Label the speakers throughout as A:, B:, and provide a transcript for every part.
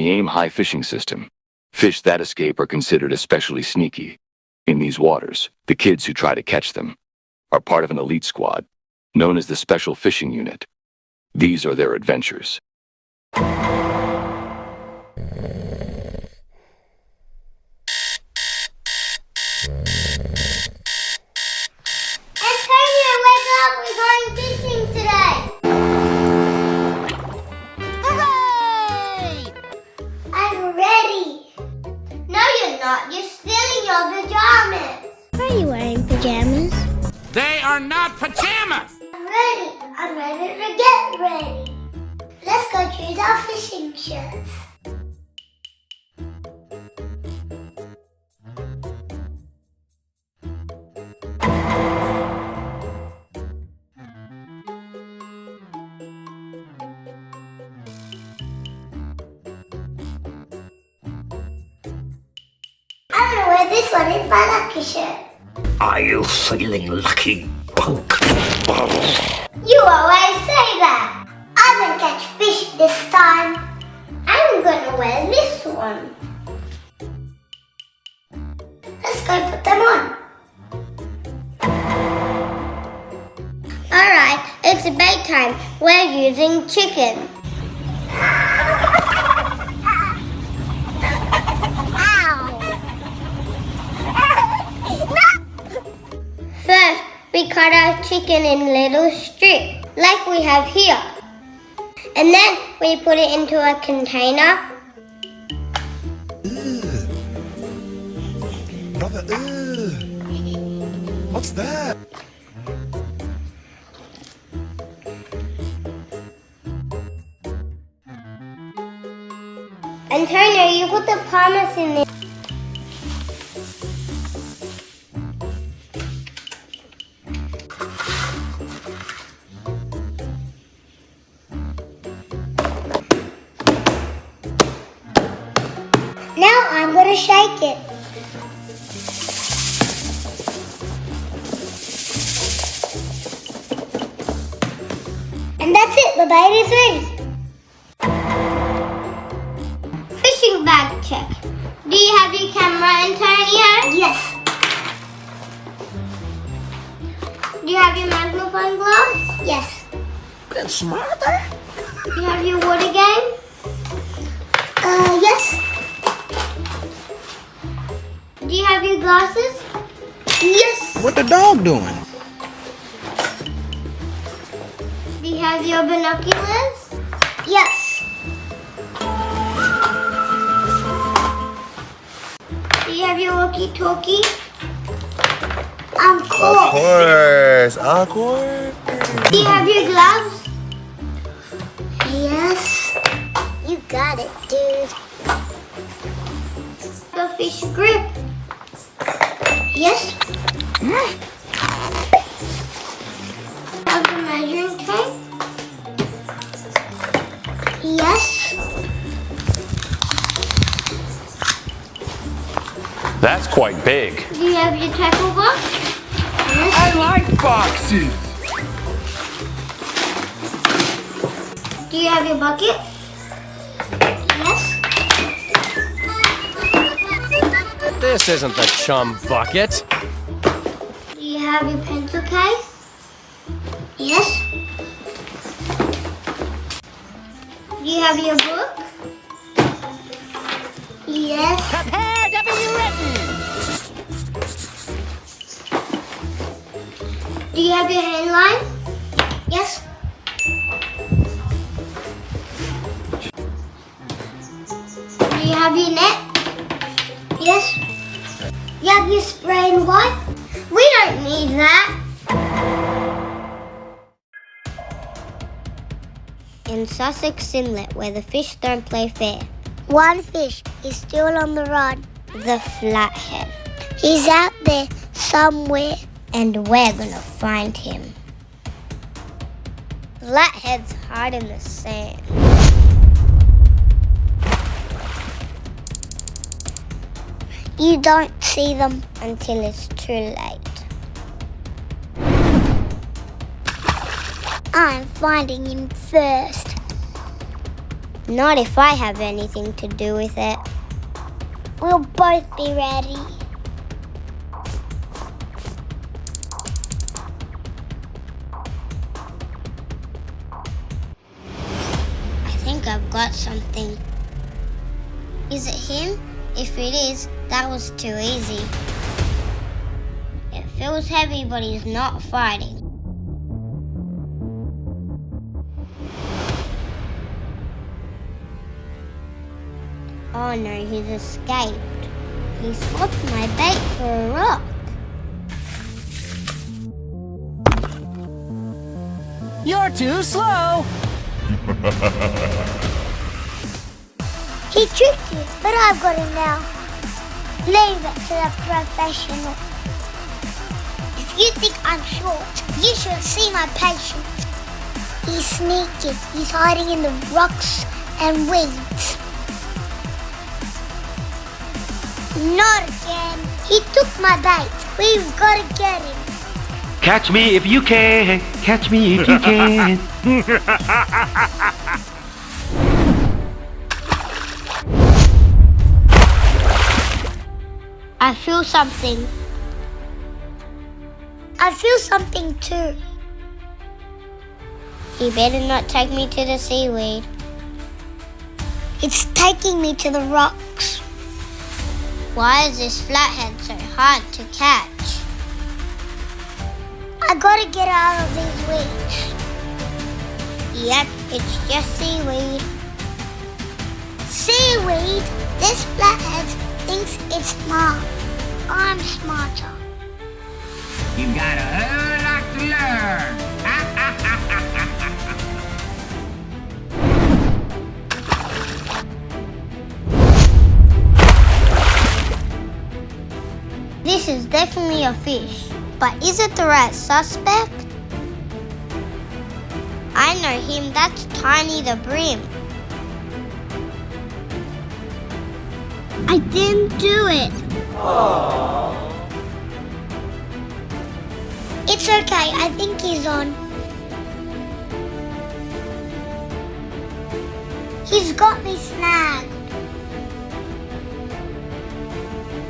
A: the aim-high fishing system. Fish that escape are considered especially sneaky. In these waters, the kids who try to catch them are part of an elite squad, known as the Special Fishing Unit. These are their adventures.
B: Antonio, wake up! We're going fishing today!
C: Hooray!
B: I'm ready! No, you're not. You're still in your pajamas. Why are you wearing pajamas?
C: They are not pajamas!
B: I'm ready. I'm ready to get ready. Let's go choose our fishing shirts. I'm gonna wear this one. It's my lucky shirt.
D: Are you feeling lucky, punk?
B: You always say that. I'm gonna catch fish this time. I'm gonna wear this one. Let's go put them on. Alright, it's bait time. We're using chicken. First, we cut our chicken in little strips, like we have here. And then we put it into a container.
E: Brother, what's that?
B: Antonio, you put the parmesan in. Now I'm going to shake it. And that's it, the bait is ready. Fishing bag check. Do you have your camera, Antonio? Yes. Do you have your magnifying glass? Yes.
D: Get smarter.
B: Do you have your water game? Yes. Do you have your glasses? Yes.
F: What the dog doing?
B: Do you have your binoculars? Yes. Do you have your walkie-talkie? Of course.
E: Of course.
B: Do you have your gloves? Yes. You got it, dude. The fish grip. Yes. Have the measuring tape. Yes.
A: That's quite big.
B: Do you have your tackle box? Yes.
E: I like boxes.
B: Do you have your bucket? Yes.
G: This isn't the chum bucket.
B: Do you have your pencil case? Yes. Do you have your book? Yes.
C: Prepare to be written!
B: Do you have your hand line? Yes. Do you have your net? Yes. You have your spray and wipe? We don't need that. In Sussex Inlet, where the fish don't play fair, one fish is still on the run. The flathead. He's out there somewhere, and we're gonna find him. Flatheads hide in the sand. You don't see them until it's too late. I'm finding him first. Not if I have anything to do with it. We'll both be ready. I think I've got something. Is it him? If it is, that was too easy. It feels heavy, but he's not fighting. Oh no, he's escaped. He swapped my bait for a rock.
C: You're too slow.
B: He tricked you, but I've got him now. Leave it to the professional. If you think I'm short, you should see my patience. He's sneaky. He's hiding in the rocks and weeds. Not again. He took my bait. We've got to get him.
F: Catch me if you can. Catch me if you can.
B: I feel something. I feel something too. He better not take me to the seaweed. It's taking me to the rocks. Why is this flathead so hard to catch? I gotta get out of these weeds. Yep, it's just seaweed. Seaweed? This flathead thinks it's smart. I'm smarter.
C: You've got a whole lot to learn.
B: This is definitely a fish, but is it the right suspect? I know him, that's Tiny the Brim. I didn't do it. It's okay, I think he's on. He's got me snagged.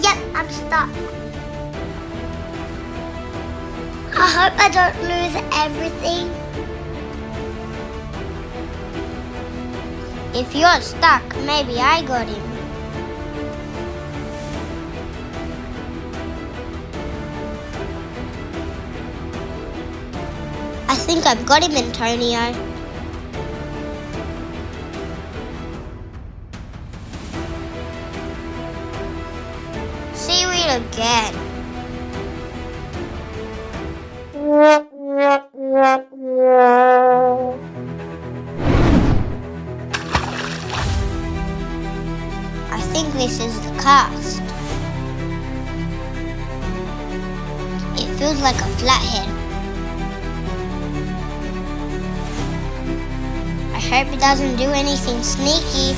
B: Yep, I'm stuck. I hope I don't lose everything. If you're stuck, maybe I got him. I think I've got him, Antonio. Seaweed again. I think this is the cast. It feels like a flathead. I hope it doesn't do anything sneaky.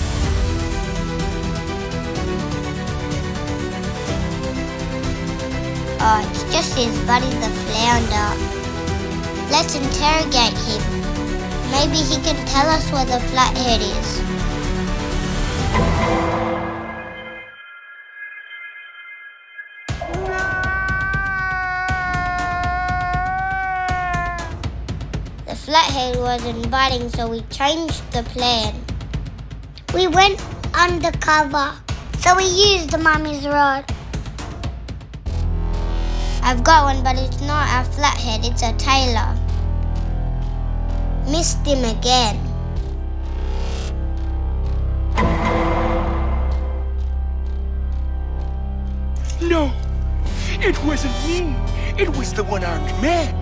B: Oh, it's just his buddy the flounder. Let's interrogate him. Maybe he can tell us where the flathead is. The flathead wasn't biting, so we changed the plan. We went undercover, so we used the mummy's rod. I've got one, but it's not a flathead, it's a tailor. Missed him again.
E: No, it wasn't me. It was the one-armed man.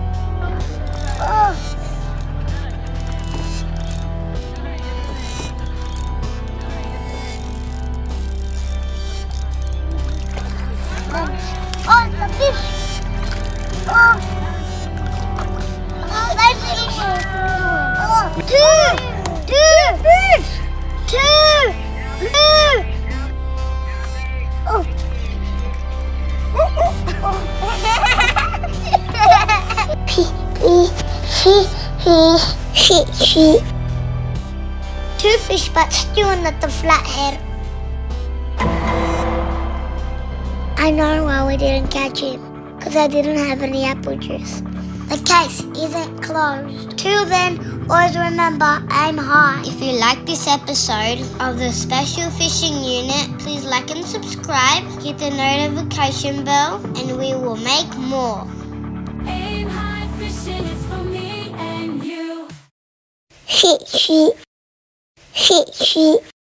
B: Oh, it's a fish. Oh, let's fish. Oh, two fish. Two. Oh. Two fish but still not the flathead. I know why we didn't catch him. Because I didn't have any apple juice. The case isn't closed. Till then, always remember, aim high. If you like this episode of the Special Fishing Unit, please like and subscribe, hit the notification bell, and we will make more.
H: Aim high fishing is for me and you.
B: Hit, hit. Hit, hit.